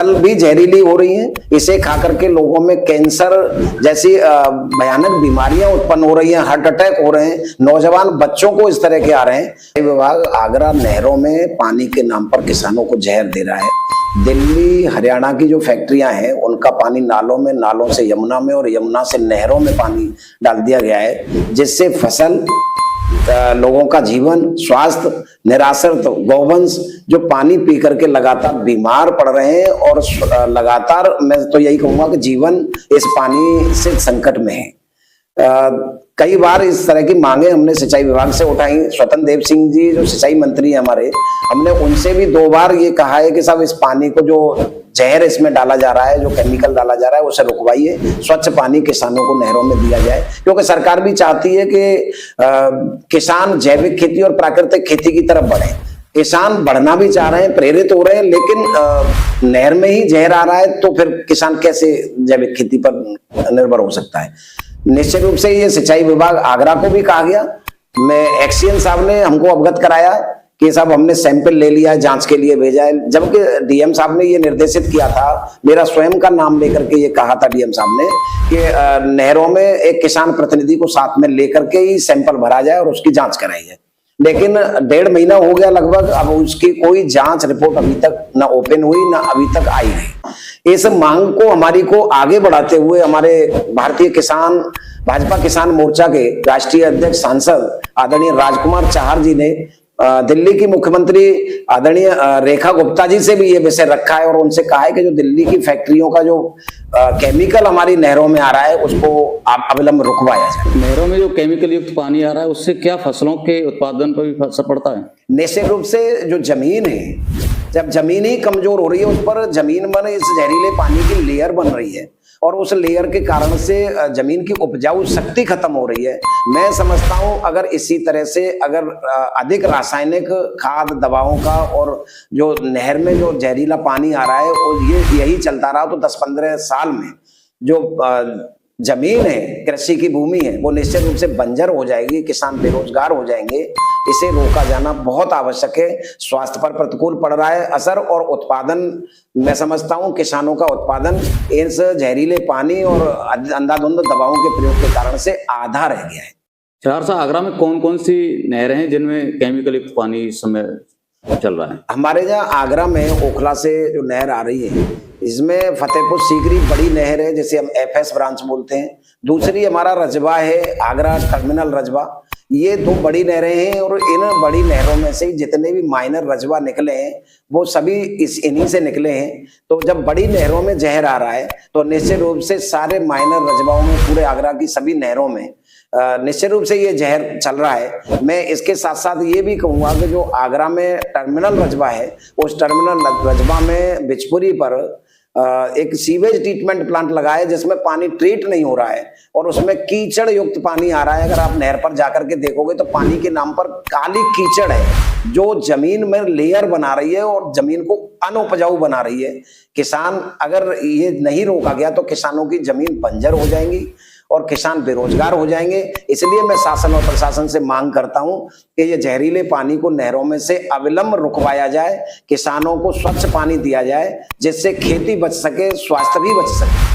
फल भी जहरीली हो रही हैं। इसे खा करके लोगों में कैंसर जैसी भयानक बीमारियां उत्पन्न हो रही हैं, हार्ट अटैक हो रहे हैं, नौजवान बच्चों को इस तरह के आ रहे हैं। विभाग आगरा नहरों में पानी के नाम पर किसानों को जहर दे रहा है। दिल्ली हरियाणा की जो फैक्ट्रियां हैं उनका पानी नालों में, नालों से यमुना में और यमुना से नहरों में पानी डाल दिया गया है, जिससे फसल, लोगों का जीवन, स्वास्थ्य, निराश्रित गौवंश जो पानी पी करके लगातार बीमार पड़ रहे हैं और लगातार मैं तो यही कहूंगा कि जीवन इस पानी से संकट में है। कई बार इस तरह की मांगे हमने सिंचाई विभाग से उठाई। स्वतंत्र देव सिंह जी जो सिंचाई मंत्री हैं हमारे, हमने उनसे भी 2 बार ये कहा है कि साहब इस पानी को जो जहर इसमें डाला जा रहा है, जो केमिकल डाला जा रहा है, उसे रुकवाइए, स्वच्छ पानी किसानों को नहरों में दिया जाए। क्योंकि सरकार भी चाहती है कि किसान जैविक खेती और प्राकृतिक खेती की तरफ बढ़े। किसान बढ़ना भी चाह रहे हैं, प्रेरित हो रहे हैं, लेकिन नहर में ही जहर आ रहा है तो फिर किसान कैसे जैविक खेती पर निर्भर हो सकता है। निश्चित रूप से ये सिंचाई विभाग आगरा को भी कहा गया। मैं एक्सीएन साहब ने हमको अवगत कराया कि साहब हमने सैंपल ले लिया है, जांच के लिए भेजा है, जबकि डीएम साहब ने ये निर्देशित किया था, मेरा स्वयं का नाम लेकर के ये कहा था डीएम साहब ने कि नहरों में एक किसान प्रतिनिधि को साथ में लेकर के ही सैंपल भरा जाए और उसकी जांच कराई जाए। लेकिन 1.5 महीना हो गया लगभग, अब उसकी कोई जांच रिपोर्ट अभी तक ना ओपन हुई, ना अभी तक आई है। इस मांग को हमारी को आगे बढ़ाते हुए हमारे भाजपा किसान मोर्चा के राष्ट्रीय अध्यक्ष सांसद आदरणीय राजकुमार चाहर जी ने दिल्ली की मुख्यमंत्री आदरणीय रेखा गुप्ता जी से भी ये विषय रखा है और उनसे कहा है कि जो दिल्ली की फैक्ट्रियों का जो केमिकल हमारी नहरों में आ रहा है उसको अविलंब रुकवाया जाए। नहरों में जो केमिकल युक्त पानी आ रहा है उससे क्या फसलों के उत्पादन पर भी असर पड़ता है? निश्चित रूप से जो जमीन है, जब जमीन ही कमजोर हो रही है, उस पर जमीन पर इस जहरीले पानी की लेयर बन रही है और उस लेयर के कारण से जमीन की उपजाऊ शक्ति खत्म हो रही है। मैं समझता हूं अगर इसी तरह से अगर अधिक रासायनिक खाद दवाओं का और जो नहर में जो जहरीला पानी आ रहा है और यही चलता रहा तो 10-15 साल में जो जमीन है, कृषि की भूमि है, वो निश्चित रूप से बंजर हो जाएगी, किसान बेरोजगार हो जाएंगे। इसे रोका जाना बहुत आवश्यक है। स्वास्थ्य पर प्रतिकूल पड़ रहा है असर और उत्पादन, मैं समझता हूं किसानों का उत्पादन इस जहरीले पानी और अंधाधुंध दवाओं के प्रयोग के कारण से आधा रह गया है। सहरसा आगरा में कौन कौन सी नहरें हैं जिनमें केमिकल युक्त पानी इस समय चल रहा है? हमारे यहाँ आगरा में ओखला से जो नहर आ रही है, इसमें फतेहपुर सीकरी बड़ी नहर है जिसे हम एफएस ब्रांच बोलते हैं। दूसरी हमारा रजबा है, आगरा टर्मिनल रजबा। ये 2 बड़ी नहरें हैं और इन बड़ी नहरों में से जितने भी माइनर रजबा निकले हैं वो सभी इन्हीं से निकले हैं। तो जब बड़ी नहरों में जहर आ रहा है तो निश्चित रूप से सारे माइनर रजबाओं में, पूरे आगरा की सभी नहरों में निश्चित रूप से ये जहर चल रहा है। मैं इसके साथ साथ ये भी कहूंगा कि जो आगरा में टर्मिनल रजबा है, उस टर्मिनल रजबा में बिचपुरी पर एक सीवेज ट्रीटमेंट प्लांट लगा है जिसमें पानी ट्रीट नहीं हो रहा है और उसमें कीचड़ युक्त पानी आ रहा है। अगर आप नहर पर जाकर के देखोगे तो पानी के नाम पर काली कीचड़ है जो जमीन में लेयर बना रही है और जमीन को अनउपजाऊ बना रही है। किसान, अगर ये नहीं रोका गया तो किसानों की जमीन बंजर हो जाएंगी और किसान बेरोजगार हो जाएंगे। इसलिए मैं शासन और प्रशासन से मांग करता हूं कि ये जहरीले पानी को नहरों में से अविलंब रुकवाया जाए, किसानों को स्वच्छ पानी दिया जाए जिससे खेती बच सके, स्वास्थ्य भी बच सके।